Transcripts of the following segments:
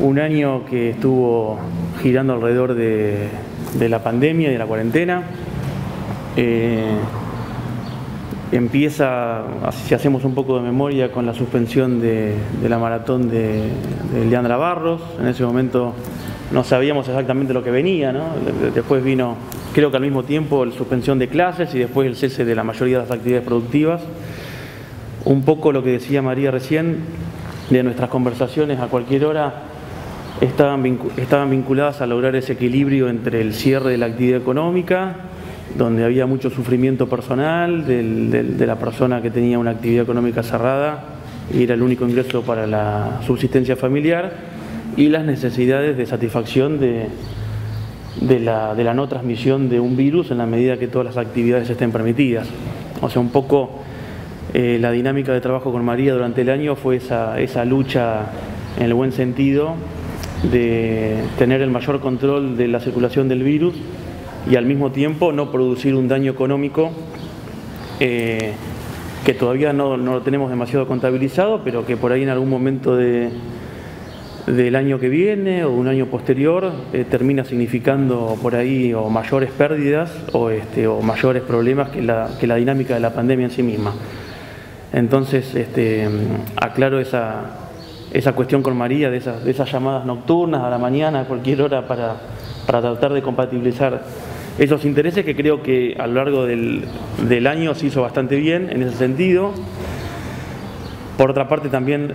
un año que estuvo girando alrededor de la pandemia y de la cuarentena. Empieza, si hacemos un poco de memoria, con la suspensión de la maratón de Leandra Barros. En ese momento no sabíamos exactamente lo que venía, ¿no? Después vino, creo que al mismo tiempo, la suspensión de clases y después el cese de la mayoría de las actividades productivas. Un poco lo que decía María recién, de nuestras conversaciones a cualquier hora, estaban vinculadas a lograr ese equilibrio entre el cierre de la actividad económica, donde había mucho sufrimiento personal de la persona que tenía una actividad económica cerrada y era el único ingreso para la subsistencia familiar, y las necesidades de satisfacción de la no transmisión de un virus en la medida que todas las actividades estén permitidas. O sea, un poco la dinámica de trabajo con María durante el año fue esa lucha, en el buen sentido, de tener el mayor control de la circulación del virus y al mismo tiempo no producir un daño económico que todavía no lo tenemos demasiado contabilizado, pero que por ahí en algún momento del año que viene o un año posterior termina significando por ahí o mayores pérdidas o mayores problemas que la dinámica de la pandemia en sí misma. Entonces aclaro esa cuestión con María, de esas llamadas nocturnas a la mañana, a cualquier hora, para tratar de compatibilizar esos intereses, que creo que a lo largo del año se hizo bastante bien en ese sentido. Por otra parte también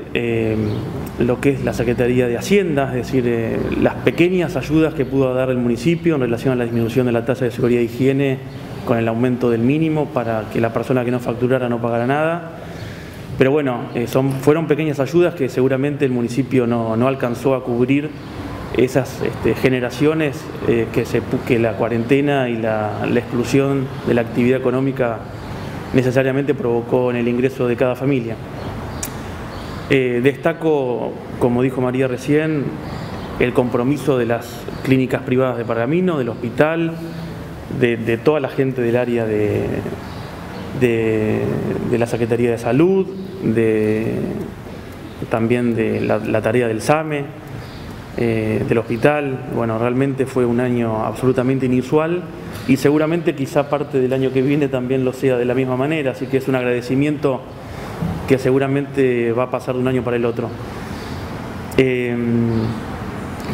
lo que es la Secretaría de Hacienda, es decir, las pequeñas ayudas que pudo dar el municipio en relación a la disminución de la tasa de seguridad e higiene con el aumento del mínimo para que la persona que no facturara no pagara nada. Pero bueno, fueron pequeñas ayudas que seguramente el municipio no alcanzó a cubrir esas generaciones que la cuarentena y la exclusión de la actividad económica necesariamente provocó en el ingreso de cada familia. Destaco, como dijo María recién, el compromiso de las clínicas privadas de Pergamino, del hospital, de toda la gente del área de la Secretaría de Salud, también de la tarea del SAME, del hospital. Bueno, realmente fue un año absolutamente inusual y seguramente quizá parte del año que viene también lo sea de la misma manera, así que es un agradecimiento que seguramente va a pasar de un año para el otro.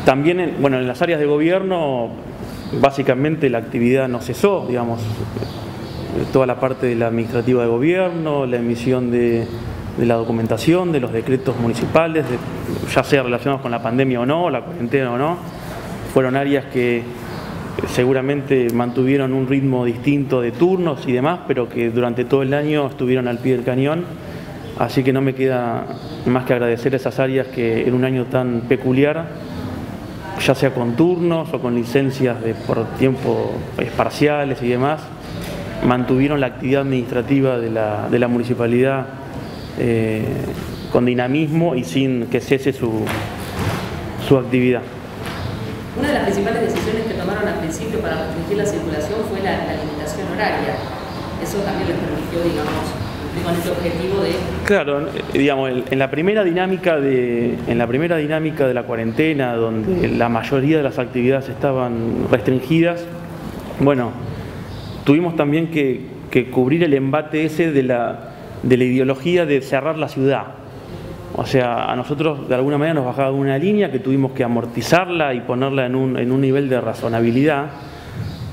También en las áreas de gobierno básicamente la actividad no cesó, digamos, toda la parte de la administrativa de gobierno, la emisión de la documentación, de los decretos municipales, ya sea relacionados con la pandemia o no, la cuarentena o no, fueron áreas que seguramente mantuvieron un ritmo distinto de turnos y demás, pero que durante todo el año estuvieron al pie del cañón. Así que no me queda más que agradecer a esas áreas que en un año tan peculiar, ya sea con turnos o con licencias por tiempo parciales y demás, mantuvieron la actividad administrativa de la municipalidad con dinamismo y sin que cese su actividad. Una de las principales decisiones que tomaron al principio para restringir la circulación fue la limitación horaria. Eso también les permitió, digamos, cumplir con este objetivo de... Claro, digamos, en la primera dinámica de la cuarentena, donde la mayoría de las actividades estaban restringidas, bueno, tuvimos también que cubrir el embate ese de la ideología de cerrar la ciudad. O sea, a nosotros de alguna manera nos bajaba una línea que tuvimos que amortizarla y ponerla en un nivel de razonabilidad,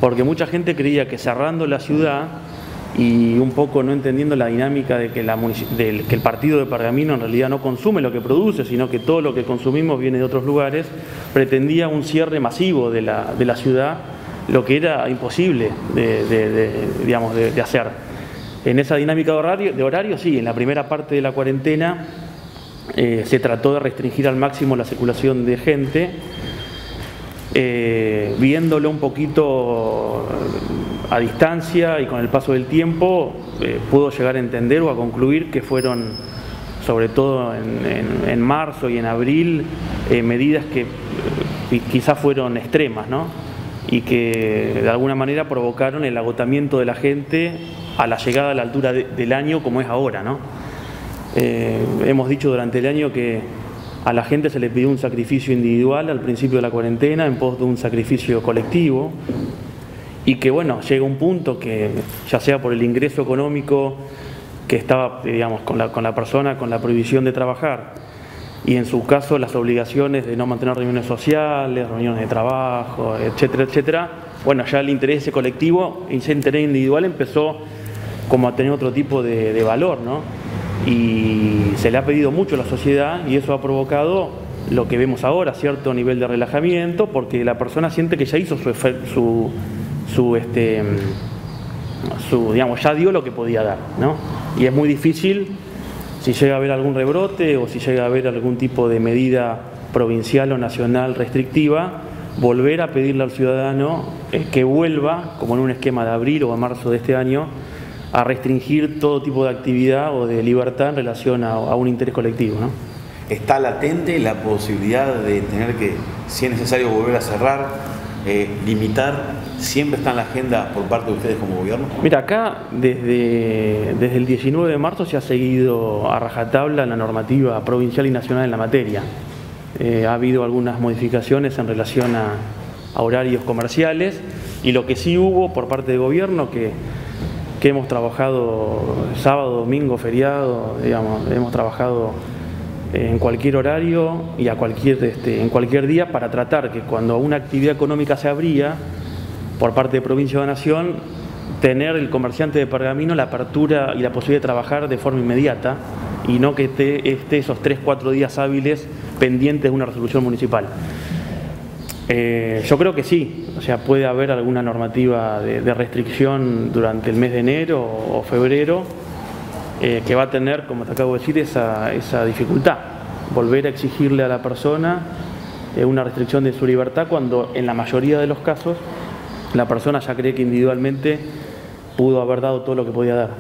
porque mucha gente creía que cerrando la ciudad y un poco no entendiendo la dinámica de que el partido de Pergamino en realidad no consume lo que produce, sino que todo lo que consumimos viene de otros lugares, pretendía un cierre masivo de la ciudad, lo que era imposible de hacer. En esa dinámica de horario, sí, en la primera parte de la cuarentena se trató de restringir al máximo la circulación de gente, viéndolo un poquito a distancia y con el paso del tiempo, puedo llegar a entender o a concluir que fueron, sobre todo en marzo y en abril, medidas que quizás fueron extremas, ¿no? Y que de alguna manera provocaron el agotamiento de la gente a la llegada a la altura del año como es ahora, ¿no? Hemos dicho durante el año que A la gente se le pidió un sacrificio individual al principio de la cuarentena en pos de un sacrificio colectivo, y que bueno, llega un punto que ya sea por el ingreso económico que estaba, digamos, con la persona, con la prohibición de trabajar, y en su caso las obligaciones de no mantener reuniones sociales, reuniones de trabajo, etcétera, etcétera, bueno, ya el interés colectivo y ese interés individual empezó como a tener otro tipo de valor, ¿no? Y se le ha pedido mucho a la sociedad y eso ha provocado lo que vemos ahora, cierto nivel de relajamiento, porque la persona siente que ya hizo digamos, ya dio lo que podía dar, ¿no? Y es muy difícil, si llega a haber algún rebrote o si llega a haber algún tipo de medida provincial o nacional restrictiva, volver a pedirle al ciudadano que vuelva, como en un esquema de abril o a marzo de este año, a restringir todo tipo de actividad o de libertad en relación a un interés colectivo, ¿no? ¿Está latente la posibilidad de tener que, si es necesario, volver a cerrar, limitar? ¿Siempre está en la agenda por parte de ustedes como gobierno? Mira, acá desde el 19 de marzo se ha seguido a rajatabla la normativa provincial y nacional en la materia. Ha habido algunas modificaciones en relación a horarios comerciales, y lo que sí hubo por parte del gobierno, que hemos trabajado sábado, domingo, feriado, digamos, hemos trabajado en cualquier horario y en cualquier día para tratar que cuando una actividad económica se abría por parte de provincia o de nación, tener el comerciante de Pergamino la apertura y la posibilidad de trabajar de forma inmediata y no que esté esos 3-4 días hábiles pendientes de una resolución municipal. Yo creo que sí, o sea, puede haber alguna normativa de restricción durante el mes de enero o febrero que va a tener, como te acabo de decir, esa dificultad, volver a exigirle a la persona una restricción de su libertad cuando en la mayoría de los casos la persona ya cree que individualmente pudo haber dado todo lo que podía dar.